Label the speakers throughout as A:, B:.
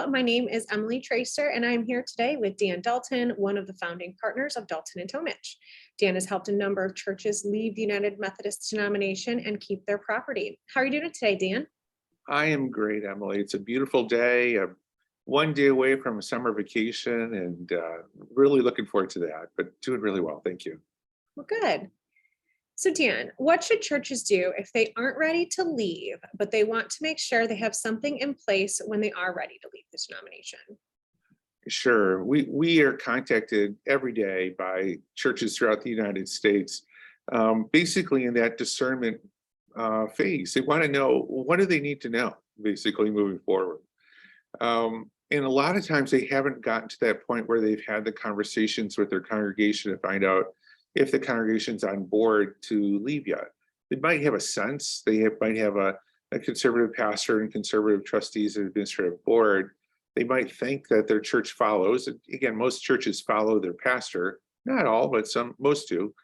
A: my name is Emily Tracer, and I'm here today with Dan Dalton, one of the founding partners of Dalton and Tomich. Dan has helped a number of churches leave the United Methodist denomination and keep their property. How are you doing today, Dan?
B: I am great, Emily. It's a beautiful day. I'm one day away from a summer vacation and really looking forward to that, but doing really well. Thank you.
A: Well, good. So Dan, what should churches do if they aren't ready to leave, but they want to make sure they have something in place when they are ready to leave this denomination?
B: Sure. We are contacted every day by churches throughout the United States, basically in that discernment phase. They want to know, what do they need to know, basically moving forward. And a lot of times they haven't gotten to that point where they've had the conversations with their congregation to find out if the congregation's on board to leave yet. They might have a sense, might have a conservative pastor and conservative trustees and administrative board. They might think that their church follows. Again, most churches follow their pastor, not all, but most do.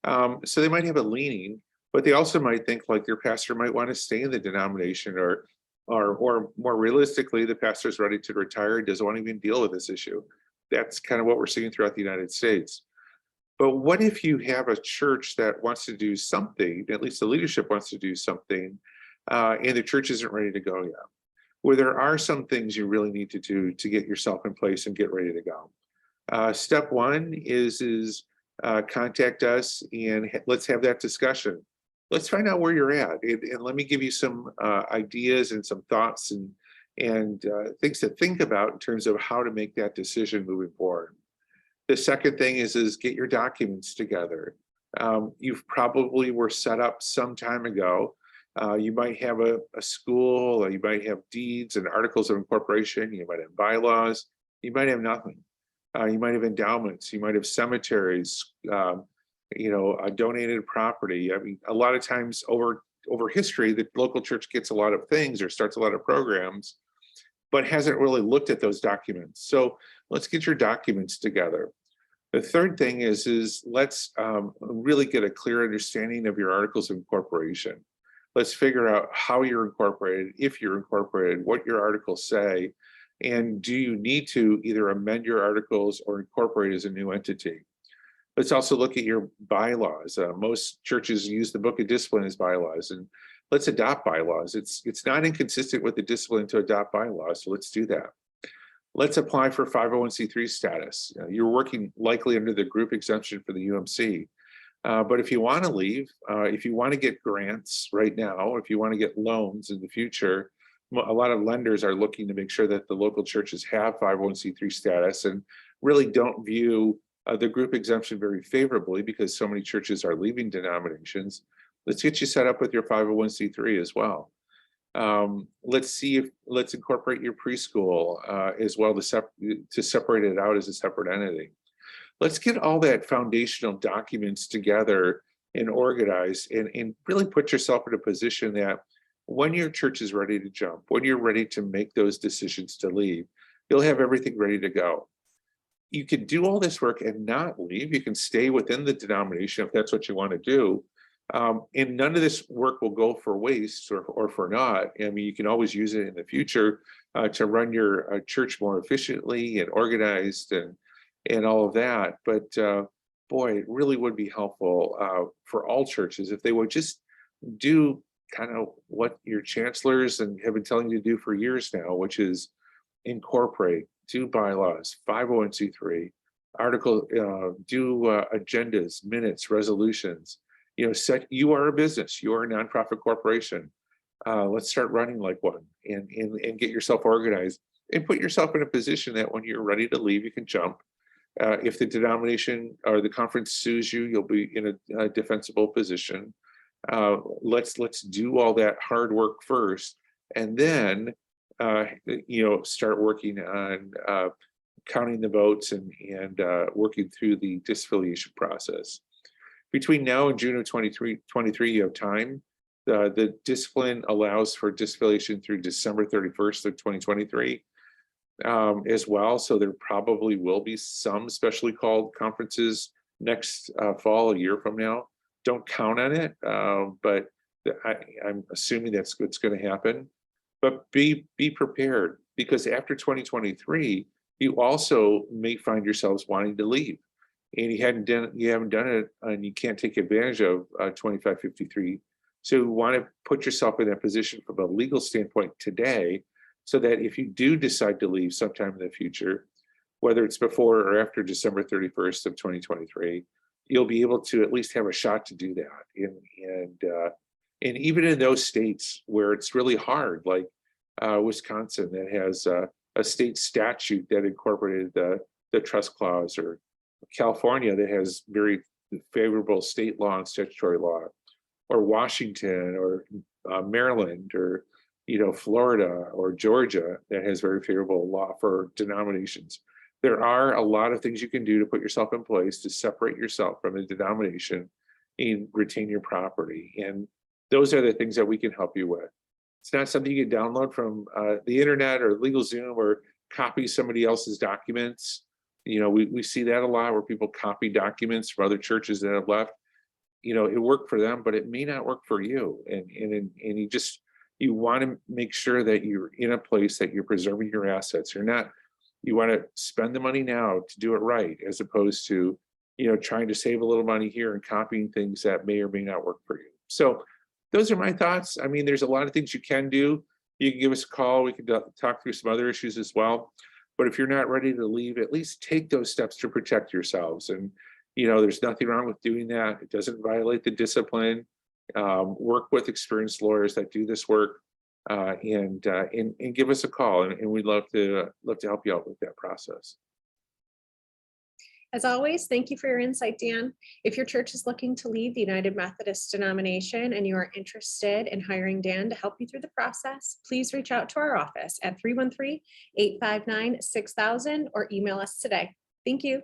B: So they might have a leaning, but they also might think like their pastor might want to stay in the denomination, or more realistically, the pastor's ready to retire, doesn't want to even deal with this issue. That's kind of what we're seeing throughout the United States. But what if you have a church that wants to do something, at least the leadership wants to do something, and the church isn't ready to go yet? Where there are some things you really need to do to get yourself in place and get ready to go. Step one is contact us and let's have that discussion. Let's find out where you're at, and let me give you some ideas and some thoughts and things to think about in terms of how to make that decision moving forward. The second thing is get your documents together. You've probably were set up some time ago. You might have a school, or you might have deeds and articles of incorporation, you might have bylaws, you might have nothing. You might have endowments, you might have cemeteries, a donated property. I mean, a lot of times over history, the local church gets a lot of things or starts a lot of programs, but hasn't really looked at those documents. So let's get your documents together. The third thing is let's really get a clear understanding of your articles of incorporation. Let's figure out how you're incorporated, if you're incorporated, what your articles say, and do you need to either amend your articles or incorporate as a new entity. Let's also look at your bylaws. Most churches use the Book of Discipline as bylaws, and let's adopt bylaws. It's not inconsistent with the discipline to adopt bylaws, so let's do that. Let's apply for 501c3 status. You're working likely under the group exemption for the UMC. But if you want to leave, if you want to get grants right now, if you want to get loans in the future, a lot of lenders are looking to make sure that the local churches have 501c3 status and really don't view the group exemption very favorably because so many churches are leaving denominations. Let's get you set up with your 501c3 as well. Let's incorporate your preschool as well to separate it out as a separate entity. Let's get all that foundational documents together and organized and really put yourself in a position that when your church is ready to jump, when you're ready to make those decisions to leave, you'll have everything ready to go. You can do all this work and not leave. You can stay within the denomination if that's what you want to do. And none of this work will go for waste or for naught. I mean, you can always use it in the future to run your church more efficiently and organized and all of that. But boy, it really would be helpful for all churches if they would just do kind of what your chancellors and have been telling you to do for years now, which is incorporate, do bylaws, 501c3, article, do agendas, minutes, resolutions. You are a business, you are a nonprofit corporation. Let's start running like one and get yourself organized and put yourself in a position that when you're ready to leave, you can jump. If the denomination or the conference sues you, you'll be in a defensible position. Let's do all that hard work first, and then start working on counting the votes and working through the disaffiliation process. Between now and June of 2023, you have time. The discipline allows for disaffiliation through December 31st of 2023 as well. So there probably will be some specially called conferences next fall, a year from now. Don't count on it, but I'm assuming that's what's going to happen. But be prepared. because after 2023, you also may find yourselves wanting to leave, and you haven't done it, and you can't take advantage of 2553. So you want to put yourself in that position from a legal standpoint today, so that if you do decide to leave sometime in the future, whether it's before or after December 31st of 2023, you'll be able to at least have a shot to do that. And even in those states where it's really hard, like Wisconsin, that has a state statute that incorporated the trust clause, or California that has very favorable state law and statutory law, or Washington, or Maryland, or Florida, or Georgia that has very favorable law for denominations. There are a lot of things you can do to put yourself in place to separate yourself from a denomination and retain your property. And those are the things that we can help you with. It's not something you can download from the internet or LegalZoom, or copy somebody else's documents. We see that a lot, where people copy documents from other churches that have left. It worked for them, but it may not work for you. And you want to make sure that you're in a place that you're preserving your assets. You want to spend the money now to do it right, as opposed to, trying to save a little money here and copying things that may or may not work for you. So those are my thoughts. I mean, there's a lot of things you can do. You can give us a call. We can talk through some other issues as well. But if you're not ready to leave, at least take those steps to protect yourselves. And, there's nothing wrong with doing that. It doesn't violate the discipline. Work with experienced lawyers that do this work, and give us a call. And we'd love to help you out with that process.
A: As always, thank you for your insight, Dan. If your church is looking to leave the United Methodist denomination and you are interested in hiring Dan to help you through the process, please reach out to our office at 313-859-6000 or email us today. Thank you.